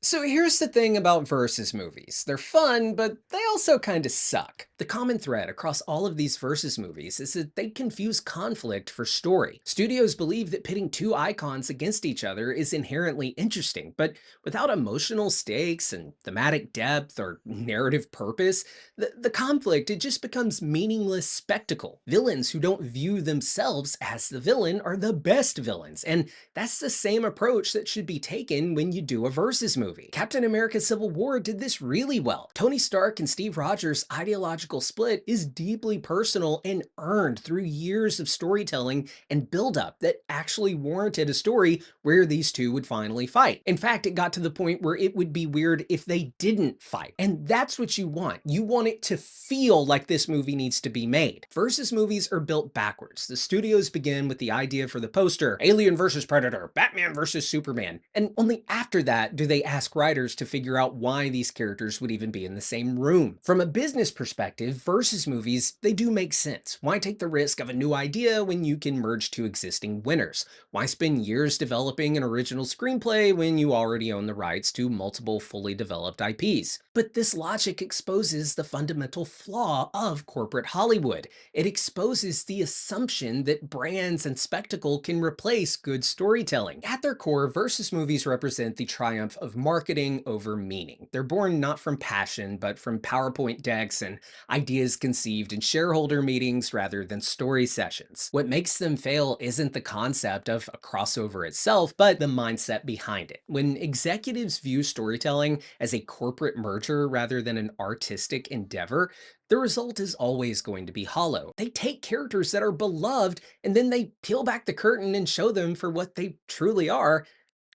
So here's the thing about versus movies. They're fun, but they also kind of suck. The common thread across all of these versus movies is that they confuse conflict for story. Studios believe that pitting two icons against each other is inherently interesting, but without emotional stakes and thematic depth or narrative purpose, the conflict it just becomes meaningless spectacle. Villains who don't view themselves as the villain are the best villains, and that's the same approach that should be taken when you do a versus movie. Captain America Civil War did this really well. Tony Stark and Steve Rogers' ideological split is deeply personal and earned through years of storytelling and build-up that actually warranted a story where these two would finally fight. In fact, it got to the point where it would be weird if they didn't fight. And that's what you want. You want it to feel like this movie needs to be made. Versus movies are built backwards. The studios begin with the idea for the poster, Alien versus Predator, Batman versus Superman, and only after that do they ask writers to figure out why these characters would even be in the same room. From a business perspective, versus movies, they do make sense. Why take the risk of a new idea when you can merge two existing winners? Why spend years developing an original screenplay when you already own the rights to multiple fully developed IPs? But this logic exposes the fundamental flaw of corporate Hollywood. It exposes the assumption that brands and spectacle can replace good storytelling. At their core, versus movies represent the triumph of marketing over meaning. They're born not from passion, but from PowerPoint decks and ideas conceived in shareholder meetings rather than story sessions. What makes them fail isn't the concept of a crossover itself, but the mindset behind it. When executives view storytelling as a corporate merger rather than an artistic endeavor, the result is always going to be hollow. They take characters that are beloved and then they peel back the curtain and show them for what they truly are: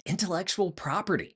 intellectual property.